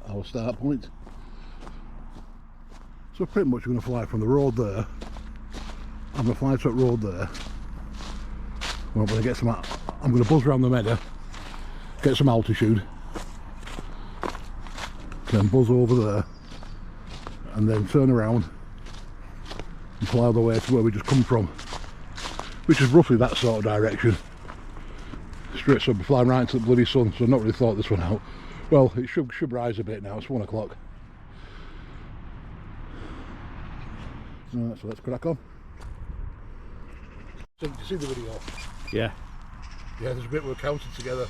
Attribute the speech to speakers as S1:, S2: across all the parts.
S1: our start point. So pretty much we're going to fly from the road there. I'm going to fly to that road there. Well, when I get some, I'm going to buzz around the meadow, get some altitude, then buzz over there, and then turn around and fly all the way to where we just come from, which is roughly that sort of direction. Straight, so I'll be flying right into the bloody sun, so I've not really thought this one out. Well, it should rise a bit now, it's 1 o'clock. So let's crack on. So, did you see the video?
S2: Yeah.
S1: Yeah, there's a bit we're counting together.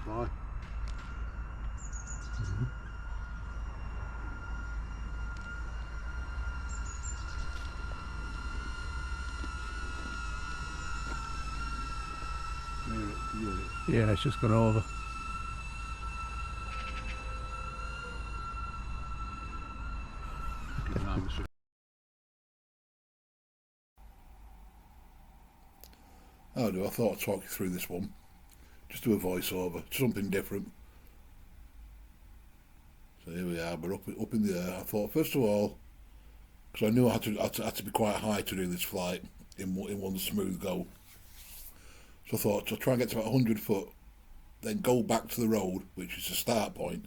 S1: Bye.
S2: Yeah, it's just gone over.
S1: I thought I'd talk you through this one. Just do a voiceover, something different. So here we are, we're up in the air. I thought, first of all, because I knew I had to be quite high to do this flight in one smooth go. So I thought, I'll try and get to about 100 foot, then go back to the road, which is the start point,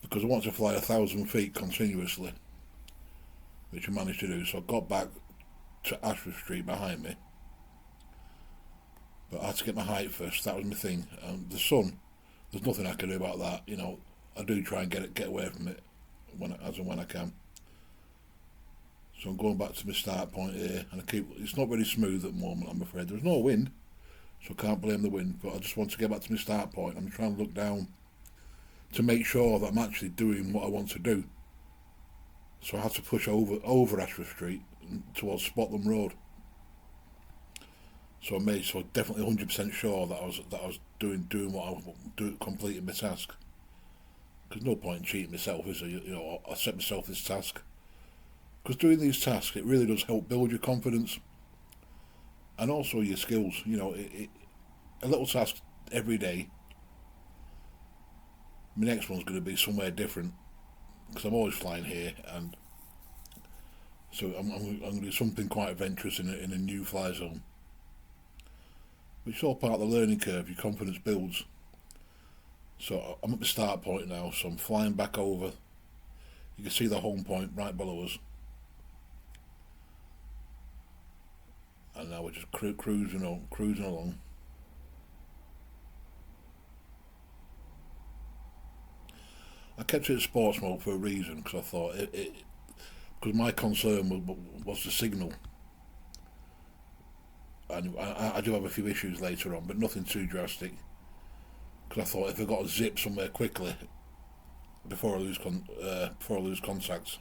S1: because I want to fly 1,000 feet continuously, which I managed to do. So I got back to Ashford Street behind me, but I had to get my height first. That was my thing. And the sun, there's nothing I can do about that. You know, I do try and get away from it as and when I can. So I'm going back to my start point here, and it's not very smooth at the moment, I'm afraid. There's no wind, so I can't blame the wind, but I just want to get back to my start point. I'm trying to look down to make sure that I'm actually doing what I want to do. So I had to push over Ashford Street towards Spotland Road. So I made definitely 100% sure that I was doing what I was doing, completing my task. There's no point in cheating myself, is there? You know, I set myself this task. Because doing these tasks, it really does help build your confidence and also your skills. You know, a little task every day. My next one's going to be somewhere different, because I'm always flying here, and so I'm going to do something quite adventurous in a new fly zone. Which is all part of the learning curve. Your confidence builds. So I'm at the start point now, so I'm flying back over. You can see the home point right below us. And now we're just cruising along. I kept it in sports mode for a reason, because I thought because my concern was the signal. And I do have a few issues later on, but nothing too drastic. Because I thought if I got to zip somewhere quickly before I lose contacts.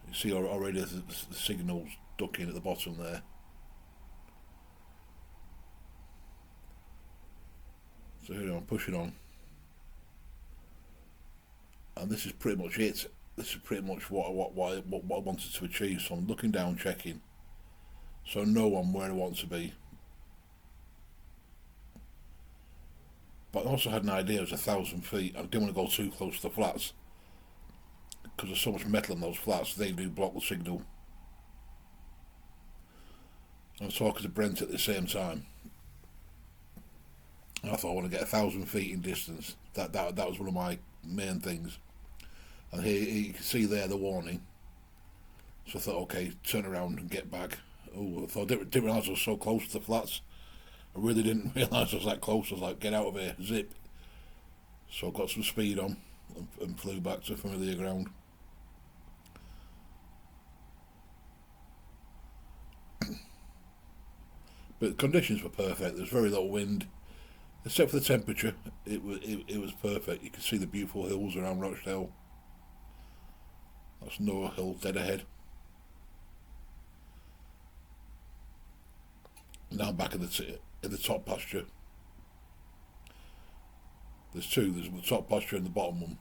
S1: You see already the signal's ducking at the bottom there. So here I'm pushing on, and this is pretty much it. This is pretty much what I wanted to achieve. So I'm looking down, checking, so I know I'm where I want to be. But I also had an idea. It was 1,000 feet. I didn't want to go too close to the flats because there's so much metal in those flats. They do block the signal. I was talking to Brent at the same time. I thought I want to get 1,000 feet in distance. That was one of my main things. And here you can see there the warning. So I thought, okay, turn around and get back. Oh, I thought, didn't realise I was so close to the flats. I really didn't realise I was that close. I was like, get out of here, zip. So I got some speed on and flew back to familiar ground. But the conditions were perfect. There was very little wind, except for the temperature. It was perfect. You could see the beautiful hills around Rochdale. That's Noah Hill dead ahead. Now I'm back in the top pasture. There's two. There's the top pasture and the bottom one.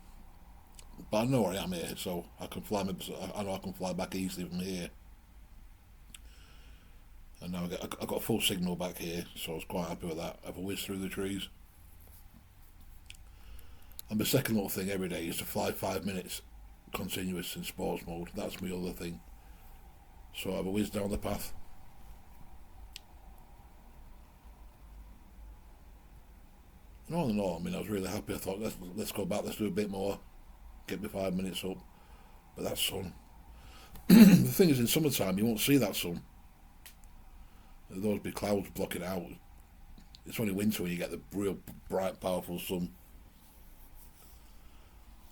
S1: But I know where I am here, so I can fly. I know I can fly back easily from here. And now I got a full signal back here, so I was quite happy with that. I've whizzed through the trees. And my second little thing every day is to fly 5 minutes continuous in sports mode. That's my other thing. So I've whizzed down the path. And all in all, I mean, I was really happy. I thought, let's go back, let's do a bit more, get me 5 minutes up. But that sun. The thing is, in summertime, you won't see that sun. There'll always be clouds blocking it out. It's only winter when you get the real bright, powerful sun.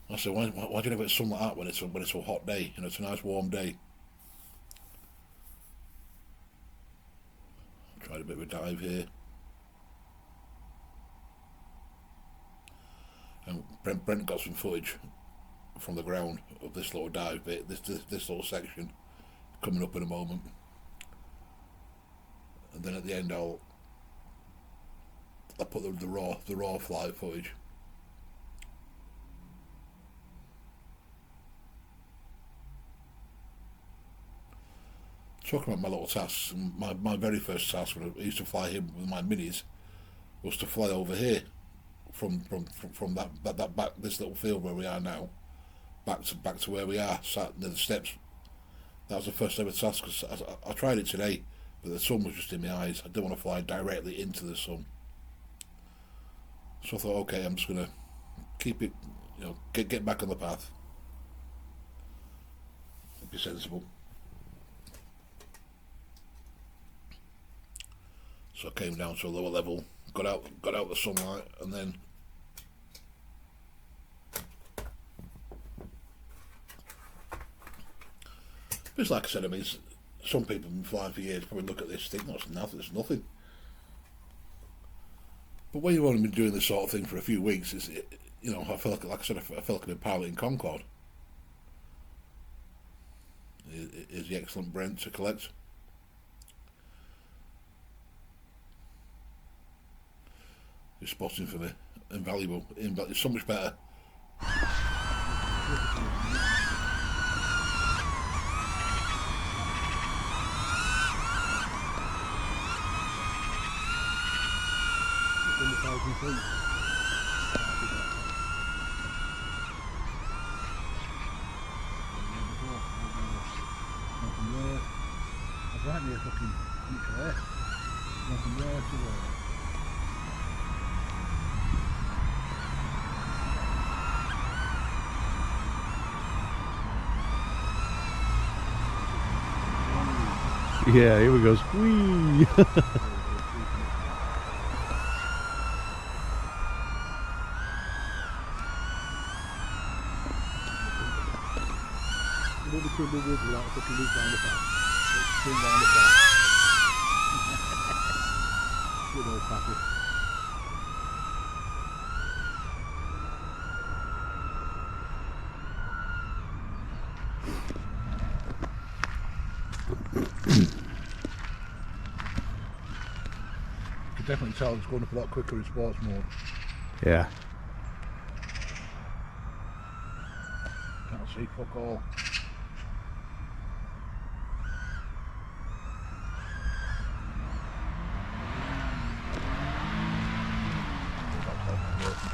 S1: I said, why do you never get sun like that when it's a hot day? You know, it's a nice warm day. Tried a bit of a dive here. And Brent got some footage from the ground of this little dive bit, this little section, coming up in a moment. And then at the end I'll put the raw flight footage. Talking about my little tasks, my very first task when I used to fly him with my minis was to fly over here from that back, this little field where we are now, back to where we are, sat near the steps. That was the first ever task. Cause I tried it today, but the sun was just in my eyes. I didn't want to fly directly into the sun. So I thought, okay, I'm just gonna keep it, you know, get back on the path. Be sensible. So I came down to a lower level, got out the sunlight, and then it's like I said. I mean, some people have been flying for years probably look at this, think, no, it's nothing. But when you've only been doing this sort of thing for a few weeks, you know, I feel like I said, I feel like I've been piloting Concorde. Is the excellent Brent to collect. It's spotting for me, invaluable. It's so much better.
S2: Right near fucking there. Nothing there to there. Yeah, here we goes. Whee! Good old packet. You can definitely tell it's going up a lot quicker in sports mode.
S3: Yeah.
S1: Can't see fuck all.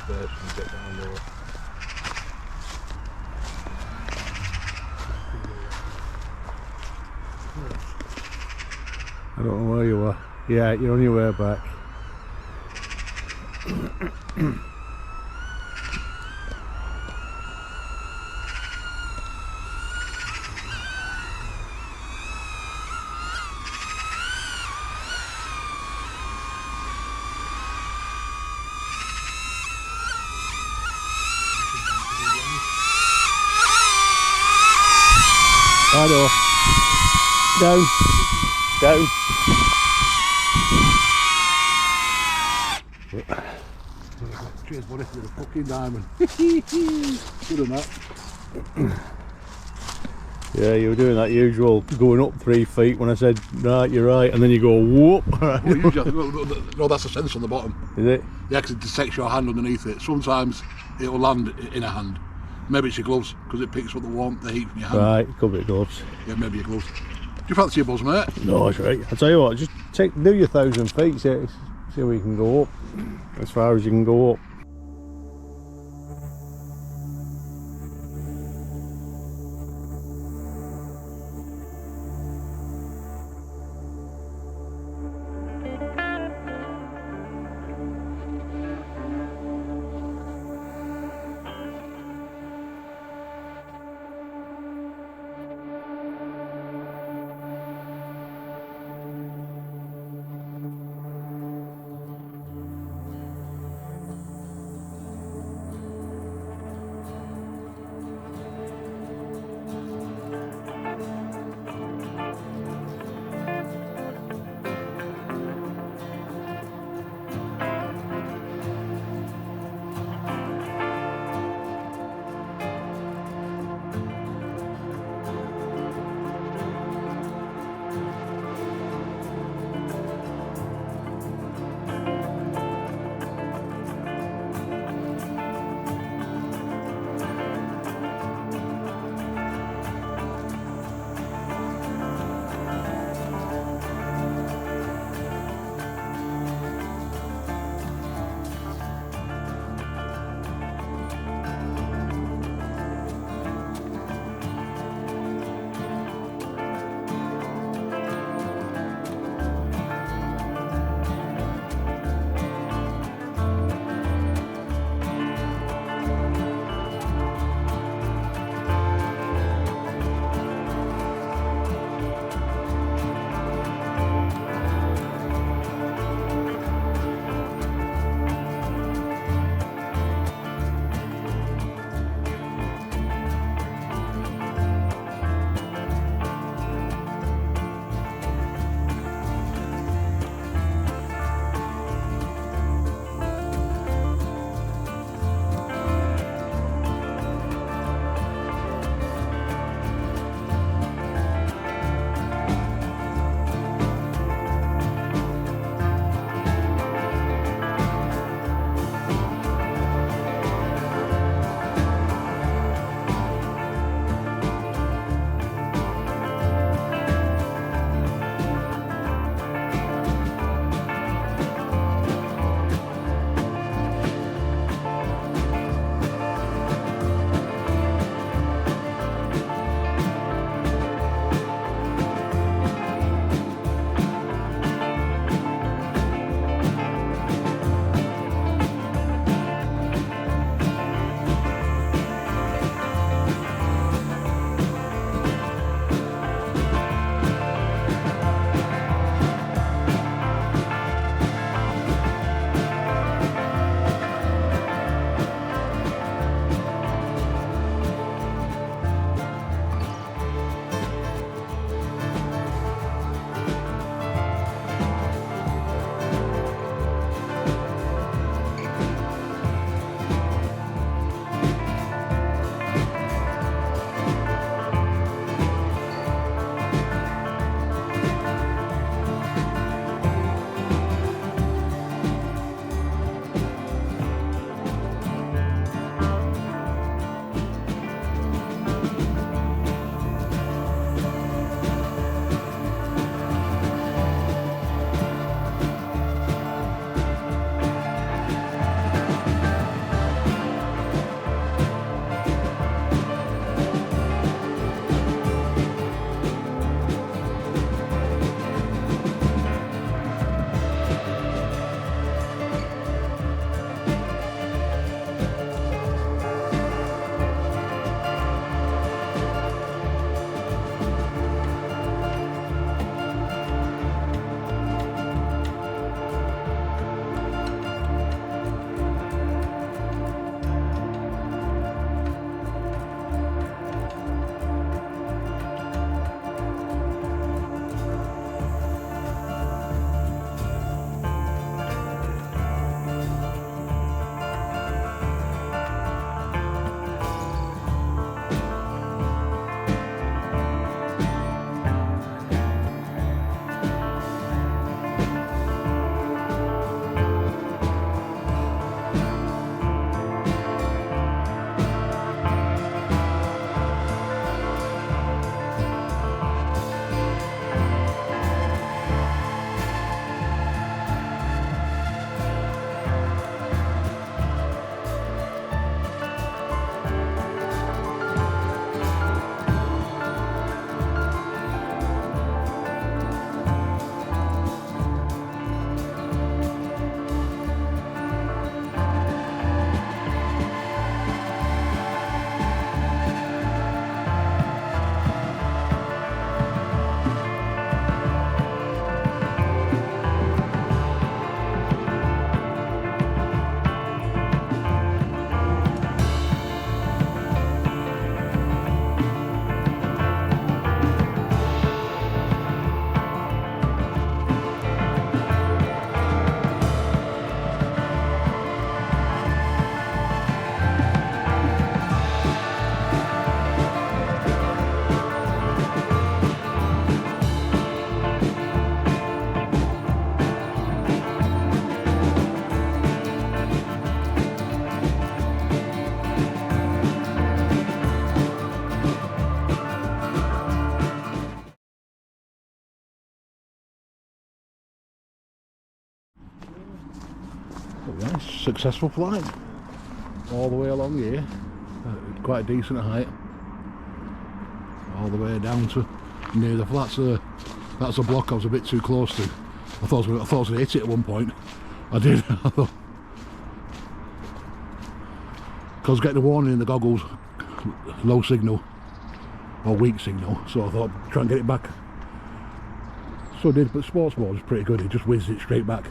S1: Space and get down lower.
S3: I don't know where you are. Yeah, you're on your way back. I know. Down. Down.
S1: Cheers, buddy. You're a fucking diamond. Good on that.
S3: Yeah, you were doing that usual going up 3 feet when I said, right, you're right, and then you go, whoop.
S1: Well, usually I think, no, that's a sensor on the bottom.
S3: Is it?
S1: Yeah, because it detects your hand underneath it. Sometimes it'll land in a hand. Maybe it's your gloves, because it picks up the warmth, the heat from your hand.
S3: Right, could be gloves.
S1: Yeah, maybe your gloves. Do you fancy a buzz, mate?
S3: No, that's right. I'll tell you what, just do your 1,000 feet, see where you can go up, as far as you can go up.
S1: successful flight all the way along here, quite a decent height, all the way down to near the flats there. That's a block I was a bit too close to. I thought I was going to hit it at one point. I did. I thought, because getting a warning in the goggles, low signal or weak signal, so I thought I'd try and get it back. So I did, but sports mode was pretty good. It just whizzed it straight back.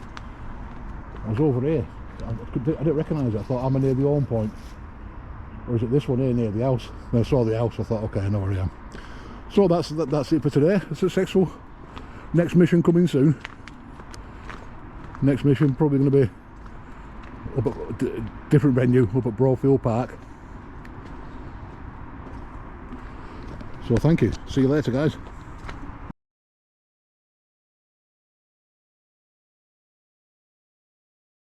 S1: I was over here. I didn't recognise it. I thought, am I near the home point? Or is it this one here near the house? And I saw the house, I thought, okay, I know where I am. So that's it for today. It's successful. Next mission coming soon. Next mission probably going to be up at a different venue, up at Brofield Park. So thank you. See you later, guys.